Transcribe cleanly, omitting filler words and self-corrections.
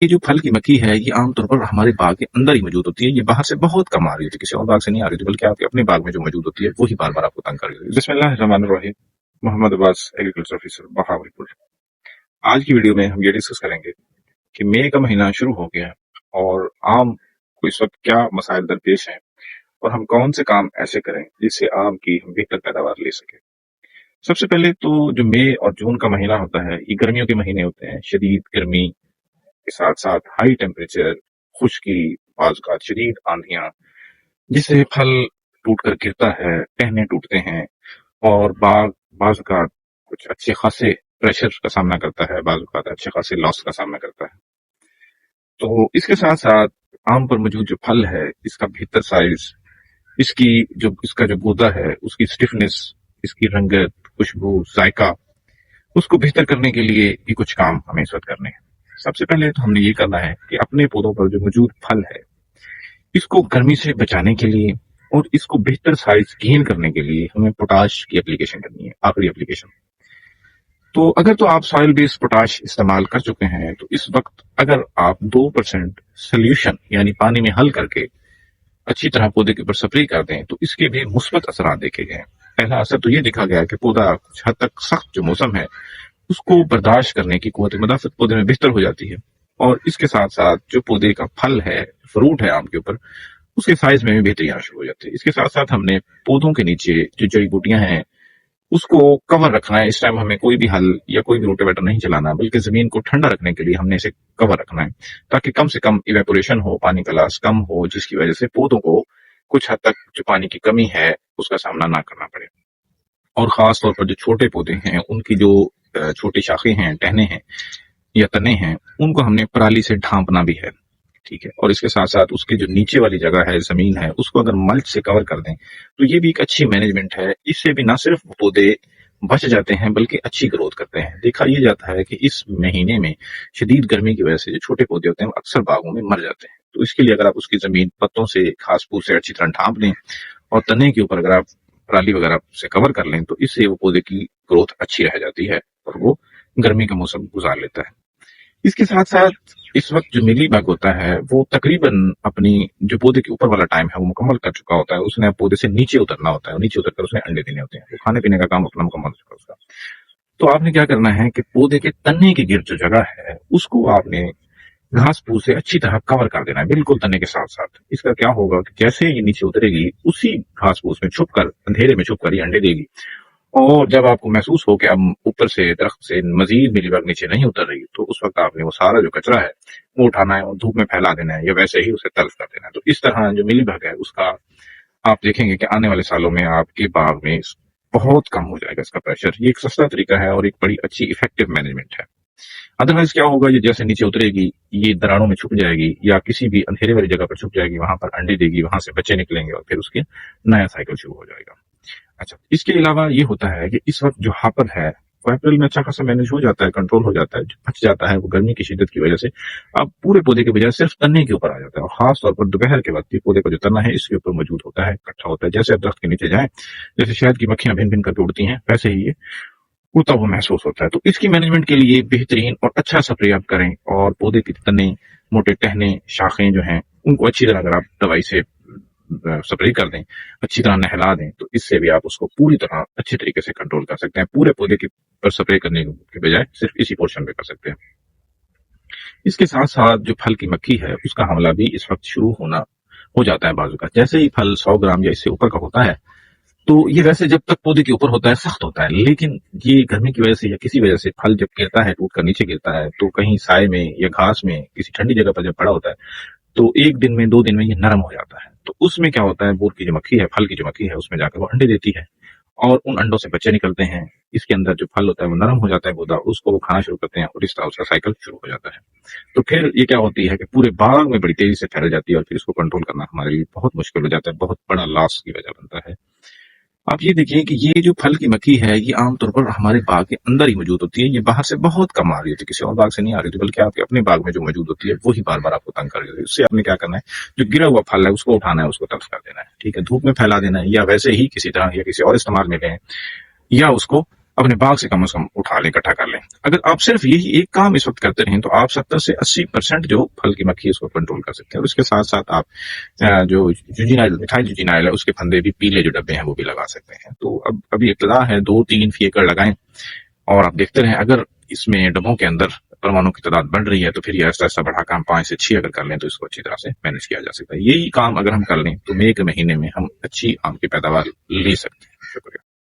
ये जो फल की मक्खी है ये आम तौर पर हमारे बाग के अंदर ही मौजूद होती है। ये बाहर से बहुत कम आ रही होती है, किसी और बाग से नहीं आ रही होती, बल्कि आपके अपने बाग में जो मौजूद होती है वही बार बार आपको तंग कर रही होती है। बिस्मिल्लाहिर्रहमानिर्रहीम। Mohammad Abbas, agriculture officer, Bahawalpur. आज की वीडियो में हम ये डिस्कस करेंगे कि मई का महीना शुरू हो गया है और आम को इस वक्त क्या मसाइल दरपेश हैं और हम कौन से काम ऐसे करें जिससे आम की हम बेहतर पैदावार ले सकें। सबसे पहले तो जो मई और जून का महीना होता है ये गर्मियों के महीने होते हैं। शदीद गर्मी के साथ साथ हाई टेम्परेचर, खुश्की, बाज़ शदीद आंधियां, जिससे फल टूट कर गिरता है, टहने टूटते हैं और बाज़ कुछ अच्छे खासे प्रेशर का सामना करता है, बाज़ अच्छे खासे लॉस का सामना करता है। तो इसके साथ साथ आम पर मौजूद जो फल है इसका बेहतर साइज, इसका जो गूदा है, उसकी स्टिफनेस, इसकी रंगत, खुशबू, जायका, उसको बेहतर करने के लिए ये कुछ काम हमें इस वक्त करने हैं। सबसे पहले तो हमने ये करना है कि अपने पौधों पर जो मौजूद फल है इसको गर्मी से बचाने के लिए और इसको बेहतर साइज गेन करने के लिए हमें पोटाश की एप्लीकेशन करनी है, आखिरी एप्लीकेशन। तो अगर तो आप सॉइल बेस्ड पोटाश इस्तेमाल कर चुके हैं तो इस वक्त अगर आप 2% सोल्यूशन यानी पानी में हल करके अच्छी तरह पौधे के ऊपर स्प्रे कर दें तो इसके भी मुस्बत असरात देखे गए। पहला असर तो ये देखा गया कि पौधा कुछ हद तक सख्त जो मौसम है उसको बर्दाश्त करने की कुव्वत मदाफत पौधे में बेहतर हो जाती है और इसके साथ साथ जो पौधे का फल है, फ्रूट है आम के ऊपर, उसके साइज में भी बेहतरी आना शुरू हो जाती है। इसके साथ साथ हमने पौधों के नीचे जो जड़ी बूटियां हैं उसको कवर रखना है। इस टाइम हमें कोई भी हल या कोई भी रोटावेटर नहीं चलाना, बल्कि जमीन को ठंडा रखने के लिए हमने इसे कवर रखना है ताकि कम से कम इवेपोरेशन हो, पानी का लॉस कम हो, जिसकी वजह से पौधों को कुछ हद तक जो पानी की कमी है उसका सामना ना करना पड़े। और खास तौर पर जो छोटे पौधे हैं उनकी जो छोटी शाखें हैं, टहने हैं या तने हैं, उनको हमने पराली से ढांपना भी है, ठीक है। और इसके साथ साथ उसके जो नीचे वाली जगह है, जमीन है, उसको अगर मल्च से कवर कर दें तो ये भी एक अच्छी मैनेजमेंट है। इससे भी ना सिर्फ पौधे बच जाते हैं बल्कि अच्छी ग्रोथ करते हैं। देखा यह जाता है कि इस महीने में शदीद गर्मी की वजह से जो छोटे पौधे होते हैं वो अक्सर बागों में मर जाते हैं। तो इसके लिए अगर आप उसकी जमीन पत्तों से, घास फूस से अच्छी तरह ढांप लें और तने के ऊपर अगर आप पराली वगैरह से कवर कर लें तो इससे वो पौधे की ग्रोथ अच्छी रह जाती है और वो गर्मी का मौसम गुजार लेता है। इसके साथ साथ इस वक्त जो मिली बग होता है वो तकरीबन अपनी जो पौधे के ऊपर वाला टाइम है वो मुकम्मल कर चुका होता है। उसने पौधे से नीचे उतरना होता है और नीचे उतरकर उसने अंडे देने होते हैं। तो खाने पीने का काम अपना मुकम्मल हो चुका उसका। तो आपने क्या करना है कि पौधे के तने के गिर्द जो जगह है उसको आपने घास फूस से अच्छी तरह कवर कर देना है, बिल्कुल तने के साथ साथ। इसका क्या होगा कि जैसे ये नीचे उतरेगी उसी घास फूस में छुप कर, अंधेरे में छुप कर ये अंडे देगी और जब आपको महसूस हो कि अब ऊपर से दरख्त से मजीद मिलीबग नीचे नहीं उतर रही तो उस वक्त आपने वो सारा जो कचरा है वो उठाना है और धूप में फैला देना है या वैसे ही उसे तल्फ कर देना है। तो इस तरह जो मिलीबग है उसका आप देखेंगे कि आने वाले सालों में आपके बाग में बहुत कम हो जाएगा इसका प्रेशर। ये एक सस्ता तरीका है और एक बड़ी अच्छी इफेक्टिव मैनेजमेंट है। अदरवाइज क्या होगा, ये जैसे नीचे उतरेगी ये दरारों में छुप जाएगी या किसी भी अंधेरे वाली जगह पर छुप जाएगी, वहां पर अंडे देगी, वहां से बच्चे निकलेंगे और फिर उसके नया साइकिल शुरू हो जाएगा। अच्छा, इसके अलावा ये होता है कि इस वक्त जो हापर है वो अप्रैल में अच्छा खासा मैनेज हो जाता है, कंट्रोल हो जाता है, बच जाता है वो गर्मी की शिद्दत की वजह से। अब पूरे पौधे के बजाय सिर्फ तने के ऊपर आ जाता है और खास तौर पर दोपहर के वक्त पौधे का जो तना है इसके ऊपर मौजूद होता है, इकट्ठा होता है। जैसे आप दरख्त के नीचे जाएं, जैसे शहद की मक्खियां भिन भिन करके उड़ती हैं, वैसे ही ये उड़ता हुआ महसूस होता है। तो इसकी मैनेजमेंट के लिए बेहतरीन और अच्छा स्प्रे आप करें और पौधे के तने, मोटे टहने, शाखें जो हैं उनको अच्छी तरह अगर आप दवाई से स्प्रे कर दें, अच्छी तरह नहला दें, तो इससे भी आप उसको पूरी तरह अच्छे तरीके से कंट्रोल कर सकते हैं। पूरे पौधे के पर स्प्रे करने के बजाय सिर्फ इसी पोर्शन पे कर सकते हैं। इसके साथ साथ जो फल की मक्खी है उसका हमला भी इस वक्त शुरू हो जाता है बाजू का। जैसे ही फल 100 ग्राम या इससे ऊपर का होता है तो ये वैसे जब तक पौधे के ऊपर होता है सख्त होता है, लेकिन ये गर्मी की वजह से या किसी वजह से फल जब गिरता है, टूट कर नीचे गिरता है, तो कहीं साए में या घास में किसी ठंडी जगह पर जब पड़ा होता है तो 1 दिन में 2 दिन में ये नरम हो जाता है। तो उसमें क्या होता है, बोर की जो मक्खी है, फल की जो मक्खी है, उसमें जाकर वो अंडे देती है और उन अंडों से बच्चे निकलते हैं। इसके अंदर जो फल होता है वो नरम हो जाता है गूदा, उसको वो खाना शुरू करते हैं और इस तरह उसका साइकिल शुरू हो जाता है। तो फिर ये क्या होती है कि पूरे बाग में बड़ी तेजी से फैल जाती है और फिर इसको कंट्रोल करना हमारे लिए बहुत मुश्किल हो जाता है, बहुत बड़ा लॉस की वजह बनता है। आप ये देखिए कि ये जो फल की मक्खी है ये आमतौर पर हमारे बाग के अंदर ही मौजूद होती है। ये बाहर से बहुत कम आ रही होती है, किसी और बाग से नहीं आ रही होती, बल्कि आपके अपने बाग में जो मौजूद होती है वही बार बार आपको तंग कर रही होती है। उससे आपने क्या करना है, जो गिरा हुआ फल है उसको उठाना है, उसको तल्फ कर देना है, ठीक है, धूप में फैला देना है या वैसे ही किसी तरह या किसी और इस्तेमाल में लें या उसको اپنے باغ سے کم از کم اٹھا لیں، اکٹھا کر لیں۔ اگر آپ صرف یہی ایک کام اس وقت کرتے رہیں تو آپ 70 سے 80% جو پھل کی مکھی ہے اس کو کنٹرول کر سکتے ہیں۔ اور اس کے ساتھ ساتھ آپ جو جوجینائل مٹھائی جوجینائل ہے اس کے پھندے بھی، پیلے جو ڈبے ہیں وہ بھی لگا سکتے ہیں۔ تو اب ابھی ابتدا ہے، 2-3 فی ایکڑ لگائیں اور آپ دیکھتے رہیں اگر اس میں ڈبوں کے اندر پرمانوں کی تعداد بڑھ رہی ہے تو پھر یہ آہستہ آہستہ بڑھا کر ہم 5 سے 6 اگر کر لیں تو اس کو اچھی طرح سے مینج کیا جا سکتا ہے۔ یہی کام اگر ہم کر لیں تو 1 مہینے میں ہم اچھی آم کی پیداوار لے سکتے ہیں۔ شکریہ۔